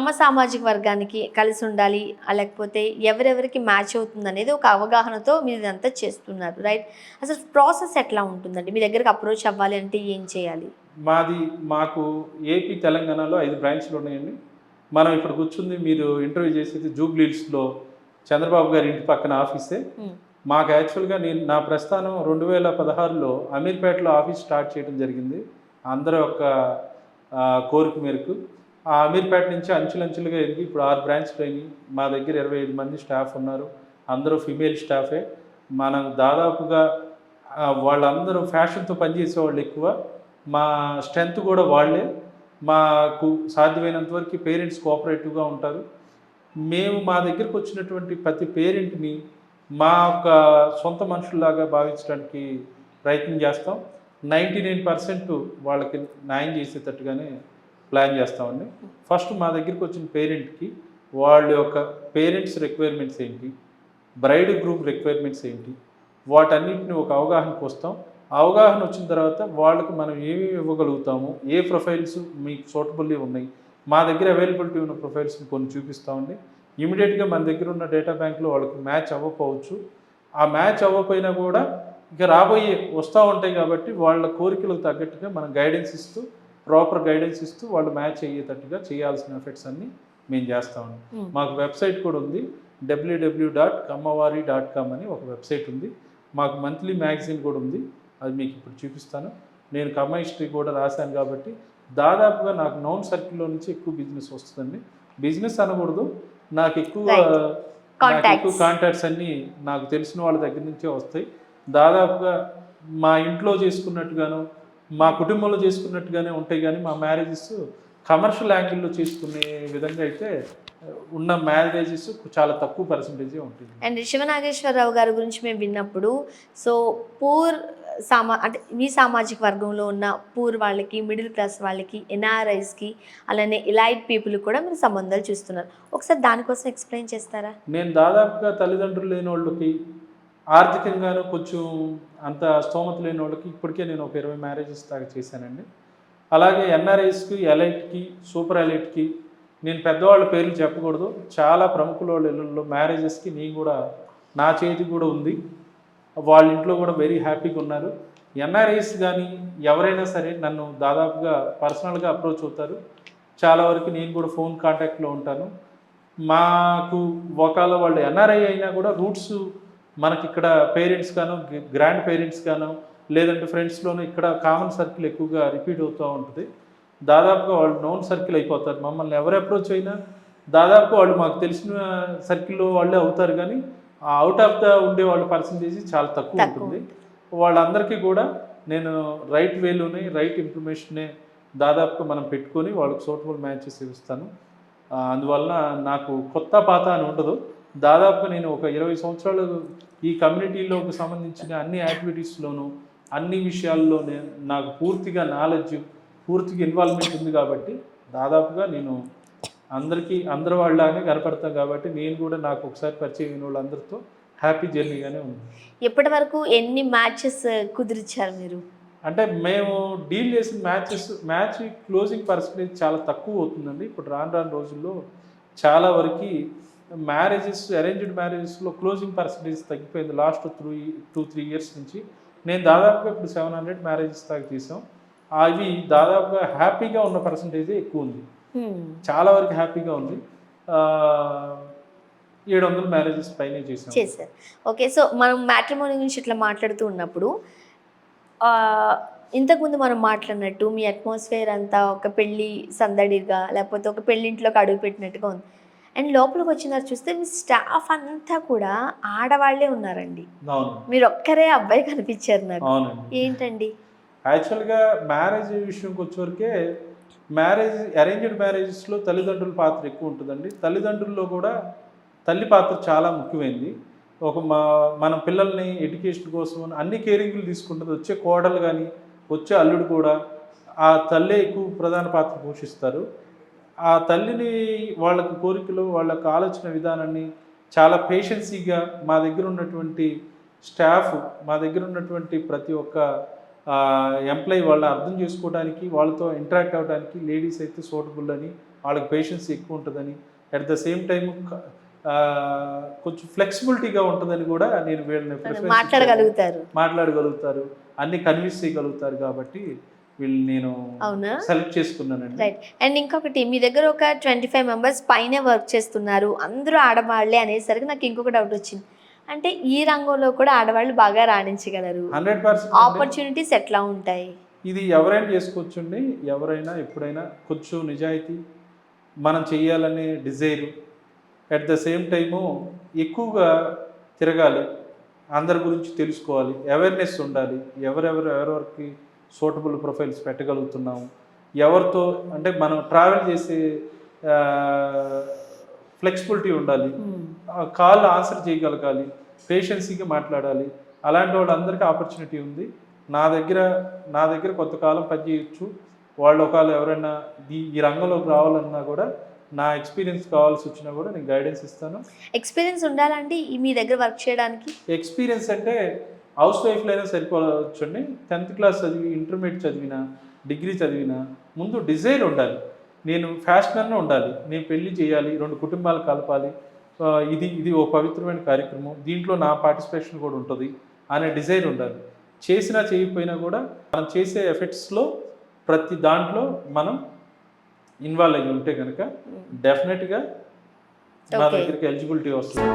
కమ్మ సామాజిక వర్గానికి కలిసి ఉండాలి లేకపోతే ఎవరెవరికి మ్యాచ్ అవుతుంది అనేది ఒక అవగాహనతో మీరు ఇదంతా చేస్తున్నారు, రైట్? అసలు ప్రాసెస్ ఎట్లా ఉంటుందండి? మీ దగ్గరికి అప్రోచ్ అవ్వాలి అంటే ఏం చేయాలి? మాకు ఏపీ, తెలంగాణలో 5 బ్రాంచ్‌లు ఉన్నాయండి. మనం ఇక్కడ కూర్చుంది మీరు ఇంటర్వ్యూ చేసేది జూబ్లీ హిల్స్‌లో చంద్రబాబు గారి ఇంటి పక్కన ఆఫీసే. మాకు యాక్చువల్‌గా నా ప్రస్థానం 2016లో అమీర్పేటలో ఆఫీస్ స్టార్ట్ చేయడం జరిగింది. అందరి యొక్క కోరిక మేరకు. ఆ అమీర్పేట నుంచి అంచెలంచెలుగా ఎదిగి ఇప్పుడు 6 బ్రాంచ్‌లు అయినాయి. మా దగ్గర 25 మంది స్టాఫ్ ఉన్నారు. అందరూ ఫీమేల్ స్టాఫే. మనం దాదాపుగా వాళ్ళందరూ ఫ్యాషన్‌తో పనిచేసేవాళ్ళు ఎక్కువ. మా స్ట్రెంత్ కూడా వాళ్ళే. మాకు సాధ్యమైనంత వరకు పేరెంట్స్ కోఆపరేటివ్‌గా ఉంటారు. మేము మా దగ్గరకు వచ్చినటువంటి ప్రతి పేరెంట్‌ని మా యొక్క సొంత మనుషుల్లాగా భావించడానికి ప్రయత్నం చేస్తాం. 99% వాళ్ళకి న్యాయం చేసేటట్టుగానే ప్లాన్ చేస్తామండి. ఫస్ట్ మా దగ్గరికి వచ్చిన పేరెంట్‌కి వాళ్ళ యొక్క పేరెంట్స్ రిక్వైర్మెంట్స్ ఏంటి? బ్రైడ్ గ్రూప్ రిక్వైర్మెంట్స్ ఏంటి? వాటన్నిటిని ఒక అవగాహనకు వస్తాం. అవగాహన వచ్చిన తర్వాత వాళ్ళకి మనం ఏమేమి ఇవ్వగలుగుతాము, ఏ ప్రొఫైల్స్ మీకు సూటబుల్లీ ఉన్నాయి, మా దగ్గర అవైలబిలిటీ ఉన్న ప్రొఫైల్స్ని కొన్ని చూపిస్తామండి. ఇమీడియట్గా మన దగ్గర ఉన్న డేటా బ్యాంక్లో వాళ్ళకి మ్యాచ్ అవ్వకపోవచ్చు. ఆ మ్యాచ్ అవ్వకపోయినా కూడా ఇక రాబోయే వస్తూ ఉంటాయి కాబట్టి వాళ్ళ కోరికలకు తగ్గట్టుగా మనం గైడెన్స్ ఇస్తూ, ప్రాపర్ గైడెన్స్ ఇస్తూ వాళ్ళు మ్యాచ్ అయ్యేటట్టుగా చేయాల్సిన ఎఫెక్ట్స్ అన్నీ మేము చేస్తామండి. మాకు వెబ్సైట్ కూడా ఉంది. www.kammawari.com అని ఒక వెబ్సైట్ ఉంది. మాకు మంత్లీ మ్యాగజైన్ కూడా ఉంది. అది మీకు ఇప్పుడు చూపిస్తాను. నేను కమ్మ హిస్టరీ కూడా రాశాను కాబట్టి దాదాపుగా నాకు నౌన్ సర్కిల్లో నుంచి ఎక్కువ బిజినెస్ వస్తుందండి. బిజినెస్ అనకూడదు, నాకు ఎక్కువ కాంటాక్ట్స్ అన్నీ నాకు తెలిసిన వాళ్ళ దగ్గర నుంచే వస్తాయి. దాదాపుగా మా ఇంట్లో చేసుకున్నట్టుగాను, మా కుటుంబంలో చేసుకున్నట్టుగానే ఉంటాయి. కానీ మా మ్యారేజెస్ కమర్షియల్ యాంగిల్లో చేసుకునే విధంగా అయితే ఉన్న మ్యారేజెస్ చాలా తక్కువ పర్సంటేజే ఉంటుంది. అండ్ శివనాగేశ్వరరావు గారి గురించి మేము విన్నప్పుడు సో పూర్ అంటే మీ సామాజిక వర్గంలో ఉన్న పూర్ వాళ్ళకి, మిడిల్ క్లాస్ వాళ్ళకి, ఎన్ఆర్ఐస్కి, అలానే ఎలైట్ పీపుల్ కూడా మీరు సంబంధాలు చూస్తున్నారు. ఒకసారి దానికోసం ఎక్స్ప్లెయిన్ చేస్తారా? నేను దాదాపుగా తల్లిదండ్రులు లేని వాళ్ళకి, ఆర్థికంగాను కొంచెం అంత స్తోమత లేని వాళ్ళకి ఇప్పటికే నేను ఒక 20 మ్యారేజెస్ దాకా చేశానండి. అలాగే ఎన్ఆర్ఐస్కి, ఎలైట్కి, సూపర్ ఎలైట్కి నేను పెద్దవాళ్ళ పేర్లు చెప్పకూడదు. చాలా ప్రముఖుల వాళ్ళ ఇళ్ళల్లో మ్యారేజెస్కి నేను కూడా నా చేతి కూడా ఉంది. వాళ్ళ ఇంట్లో కూడా వెరీ హ్యాపీగా ఉన్నారు. ఎన్ఆర్ఐస్ కానీ ఎవరైనా సరే నన్ను దాదాపుగా పర్సనల్గా అప్రోచ్ అవుతారు. చాలా వరకు నేను కూడా ఫోన్ కాంటాక్ట్లో ఉంటాను. మాకు ఒకవేళ వాళ్ళు ఎన్ఆర్ఐ అయినా కూడా రూట్స్ మనకి ఇక్కడ పేరెంట్స్ గాను, గ్రాండ్ పేరెంట్స్ గాను, లేదంటే ఫ్రెండ్స్లోనూ ఇక్కడ కామన్ సర్కిల్ ఎక్కువగా రిపీట్ అవుతూ ఉంటుంది. దాదాపుగా వాళ్ళు నోన్ సర్కిల్ అయిపోతారు. మమ్మల్ని ఎవరు అప్రోచ్ అయినా దాదాపు వాళ్ళు మాకు తెలిసిన సర్కిల్లో వాళ్ళే అవుతారు. కానీ అవుట్ ఆఫ్ ద ఉండే వాళ్ళ పర్సంటేజ్ చాలా తక్కువ ఉంటుంది. వాళ్ళందరికీ కూడా నేను రైట్ వేలోనే, రైట్ ఇన్ఫర్మేషనే దాదాపుగా మనం పెట్టుకొని వాళ్ళకి సూటబుల్ మ్యాచెస్ ఇస్తాను. అందువలన నాకు కొత్త పాత అని ఉండదు. దాదాపుగా నేను ఒక 20 సంవత్సరాలు ఈ కమ్యూనిటీలోకి సంబంధించిన అన్ని యాక్టివిటీస్లోనూ, అన్ని విషయాల్లోనే నాకు పూర్తిగా నాలెడ్జ్, పూర్తిగా ఇన్వాల్వ్మెంట్ ఉంది. కాబట్టి దాదాపుగా నేను అందరి వాళ్ళలానే కనపడతాను. కాబట్టి నేను కూడా నాకు ఒకసారి పరిచయం అయిన వాళ్ళందరితో హ్యాపీ జర్నీగానే ఉంది. ఎప్పటి వరకు ఎన్ని మ్యాచెస్ కుదిరిచ్చారు మీరు? అంటే మేము డీల్ చేసిన మ్యాచ్ క్లోజింగ్ పర్సంటేజ్ చాలా తక్కువ అవుతుందండి. ఇప్పుడు రాను రోజుల్లో చాలా వరకు మ్యారేజెస్, అరేంజ్డ్ మ్యారేజెస్లో క్లోజింగ్ పర్సంటేజ్ తగ్గిపోయింది లాస్ట్ 2-3 ఇయర్స్ నుంచి. నేను దాదాపుగా ఇప్పుడు 700 మ్యారేజెస్ దాకా తీసాం. అవి దాదాపుగా హ్యాపీగా ఉన్న పర్సంటేజే ఎక్కువ ఉంది. చాలా వరకు హ్యాపీగా ఉంది. 700 మ్యారేజెస్ పైనే చేశారు. ఓకే, సో మనం మ్యాట్రిమోనీ గురించి ఇట్లా మాట్లాడుతూ ఉన్నప్పుడు ఇంతకుముందు మనం మాట్లాడినట్టు మీ అట్మాస్ఫియర్ అంతా ఒక పెళ్ళి సందడిగా, లేకపోతే ఒక పెళ్ళింట్లోకి అడుగు పెట్టినట్టుగా ఉంది. అండ్ లోపలికి వచ్చినారు చూస్తే మీ స్టాఫ్ అంతా కూడా ఆడవాళ్లే ఉన్నారండి. మీరు ఒక్కరే అబ్బాయి కనిపించారు నాకు. ఏంటండి? యాక్చువల్గా మ్యారేజ్ విషయంకి వచ్చేవరకే అరేంజ్డ్ మ్యారేజెస్లో తల్లిదండ్రుల పాత్ర ఎక్కువ ఉంటుందండి. తల్లిదండ్రుల్లో కూడా తల్లి పాత్ర చాలా ముఖ్యమైనది. మన పిల్లల్ని ఎడ్యుకేషన్ కోసం అన్ని కేరింగ్లు తీసుకుంటుంది. వచ్చే కోడలు కానీ, వచ్చే అల్లుడు కూడా ఆ తల్లే ఎక్కువ ప్రధాన పాత్ర పోషిస్తారు. ఆ తల్లిని వాళ్ళకి కోరికలు, వాళ్ళకి ఆలోచన విధానాన్ని చాలా పేషెన్సీగా మా దగ్గర ఉన్నటువంటి స్టాఫ్, మా దగ్గర ఉన్నటువంటి ప్రతి ఒక్క ఎంప్లాయీ వాళ్ళని అర్థం చేసుకోవడానికి, వాళ్ళతో ఇంటరాక్ట్ అవ్వడానికి లేడీస్ అయితే సూటబుల్ అని వాళ్ళకి పేషెన్స్ ఎక్కువ ఉంటుందని, అట్ ద సేమ్ టైం కొంచెం ఫ్లెక్సిబిలిటీగా ఉంటుందని కూడా నేను వీళ్ళని మాట్లాడగలుగుతారు. మాట్లాడగలుగుతారు, అన్ని కన్విన్స్ చేయగలుగుతారు కాబట్టి వీళ్ళు నేను అవునా? సెలెక్ట్ చేసుకున్నానండి. రైట్. అండ్ ఇంకొకటి, మీ దగ్గర ఒక 25 మెంబర్స్ పైనే వర్క్ చేస్తున్నారు, అందరూ ఆడవాళ్లే అనేసరికి నాకు ఇంకొక డౌట్ వచ్చింది. అంటే ఈ రంగంలో కూడా ఆడవాళ్ళు బాగా రాణించగలరు, 100% ఆపర్చునిటీస్ ఎట్లా ఉంటాయి? ఇది ఎవరైనా చేసుకోవచ్చండి. ఎవరైనా ఎప్పుడైనా కొంచెం నిజాయితీ, మనం చేయాలనే Dzire, at the same time ఎక్కువగా తిరగాలి, అందరి గురించి తెలుసుకోవాలి, అవేర్నెస్ ఉండాలి, ఎవరెవరికి సూటబుల్ ప్రొఫైల్స్ పెట్టగలుగుతున్నాము, ఎవరితో అంటే మనం ట్రావెల్ చేసే ఫ్లెక్సిబిలిటీ ఉండాలి, కాల్ ఆన్సర్ చేయగలగాలి, పేషెన్సీగా మాట్లాడాలి. అలాంటి వాళ్ళందరికీ ఆపర్చునిటీ ఉంది. నా దగ్గర కొంతకాలం పనిచేయచ్చు. వాళ్ళు ఒకవేళ ఎవరైనా ఈ రంగంలోకి రావాలన్నా కూడా నా ఎక్స్పీరియన్స్ కావాల్సి వచ్చినా కూడా నేను గైడెన్స్ ఇస్తాను. ఎక్స్పీరియన్స్ ఉండాలంటే మీ దగ్గర వర్క్ చేయడానికి? ఎక్స్పీరియన్స్ అంటే హౌస్ వైఫ్లో అయినా సరిపోవచ్చండి. 10th క్లాస్ చదివి, ఇంటర్మీడియట్ చదివినా, డిగ్రీ చదివినా ముందు డిజైర్ ఉండాలి. నేను ఫ్యాషన్ అన్న ఉండాలి, నేను పెళ్లి చేయాలి, 2 కుటుంబాలు కలపాలి, ఇది ఓ పవిత్రమైన కార్యక్రమం, దీంట్లో నా పార్టిసిపేషన్ కూడా ఉంటుంది అనే డిజైర్ ఉండాలి. చేసినా చేయకపోయినా కూడా మనం చేసే ఎఫెక్ట్స్లో ప్రతి దాంట్లో మనం ఇన్వాల్వ్ అయ్యి ఉంటే కనుక డెఫినెట్గా నా దగ్గరికి ఎలిజిబిలిటీ వస్తుంది.